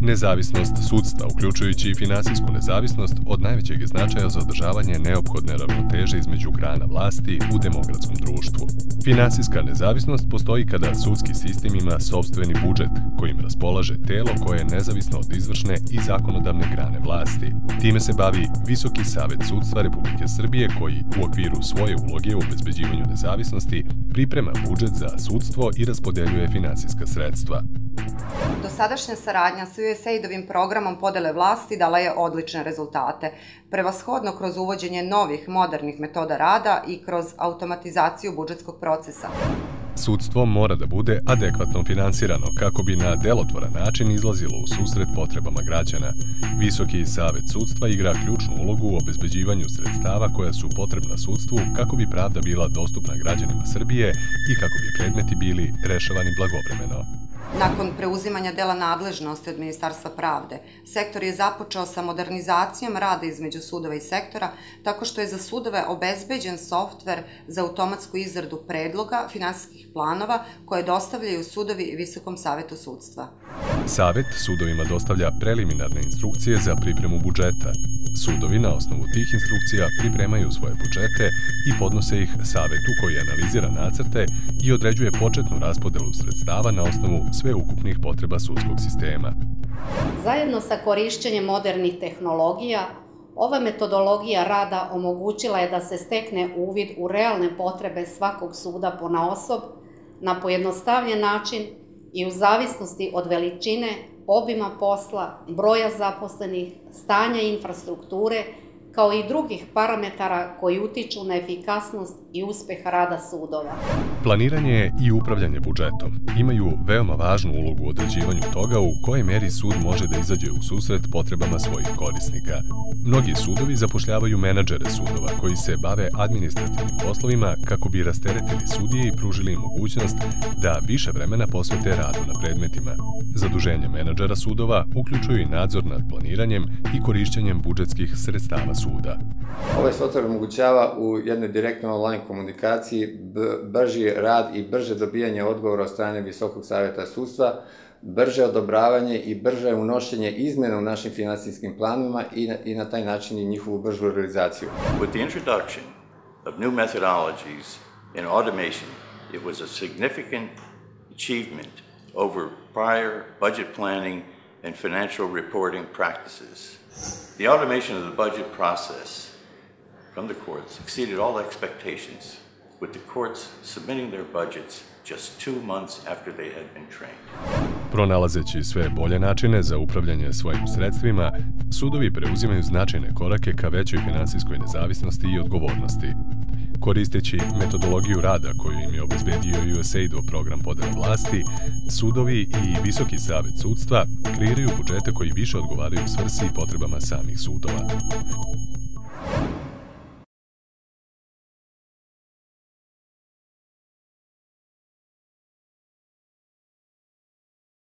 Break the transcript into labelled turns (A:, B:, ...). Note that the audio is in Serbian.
A: Nezavisnost sudstva, uključujući i finansijsku nezavisnost, od najvećeg je značaja za održavanje neophodne ravnoteže između grana vlasti u demokratskom društvu. Finansijska nezavisnost postoji kada sudski sistem ima sopstveni budžet, kojim raspolaže telo koje je nezavisno od izvršne i zakonodavne grane vlasti. Time se bavi Visoki savet sudstva Republike Srbije, koji u okviru svoje uloge u obezbeđivanju nezavisnosti priprema budžet za sudstvo i raspodeljuje finansijska sredstva.
B: Dosadašnja saradnja sa USAID-ovim programom podele vlasti dala je odlične rezultate, prevashodno kroz uvođenje novih, modernih metoda rada i kroz automatizaciju budžetskog procesa.
A: Sudstvo mora da bude adekvatno finansirano kako bi na delotvoran način izlazilo u susret potrebama građana. Visoki savet sudstva igra ključnu ulogu u obezbeđivanju sredstava koja su potrebna sudstvu kako bi pravda bila dostupna građanima Srbije i kako bi predmeti bili rešavani blagovremeno.
B: Nakon preuzimanja dela nadležnosti od Ministarstva pravde, sektor je započeo sa modernizacijom rada između sudova i sektora, tako što je za sudove obezbeđen softver za automatsku izradu predloga finansijskih planova koje dostavljaju sudovi Visokom savetu sudstva.
A: Savet sudovima dostavlja preliminarne instrukcije za pripremu budžeta. Sudovi na osnovu tih instrukcija pripremaju svoje budžete i podnose ih savetu koji analizira nacrte i određuje početnu raspodelu sredstava na osnovu sveukupnih potreba sudskog sistema.
C: Zajedno sa korišćenjem modernih tehnologija, ova metodologija rada omogućila je da se stekne uvid u realne potrebe svakog suda ponaosob na pojednostavljen način i u zavisnosti od veličine, obima posla, broja zaposlenih, stanja infrastrukture, kao i drugih parametara koji utiču na efikasnost i uspeh rada sudova.
A: Planiranje i upravljanje budžetom imaju veoma važnu ulogu u određivanju toga u kojoj meri sud može da izađe u susret potrebama svojih korisnika. Mnogi sudovi zapošljavaju menadžere sudova koji se bave administrativnim poslovima kako bi rasteretili sudije i pružili im mogućnost da više vremena posvete radu na predmetima. Zaduženje menadžera sudova uključuju i nadzor nad planiranjem i korišćenjem budžetskih sredstava suda.
D: Ovaj softver omogućava u jednoj direktnoj online komunikaciji brži rad i brže dobijanje odgovora od strane Visokog saveta sudstva, brže odobravanje i brže unošenje izmena u našim finansijskim planovima i na taj način i njihovu bržu realizaciju.
E: With the introduction of new methodologies and automation, it was a significant achievement over prior budget planning and financial reporting practices. The automation of the budget process from the courts exceeded all expectations, with the courts submitting their budgets just 2 months after they had been trained.
A: Pronalazeći sve bolje načine za upravljanje svojim sredstvima, sudovi preuzimaju značajne korake ka većoj finansijskoj nezavisnosti i odgovornosti. Koristeći metodologiju rada koju im je obezbedio USAID-ov program podele vlasti, sudovi i Visoki savet sudstva kreiraju budžete koji više odgovaraju svrsi i potrebama samih sudova.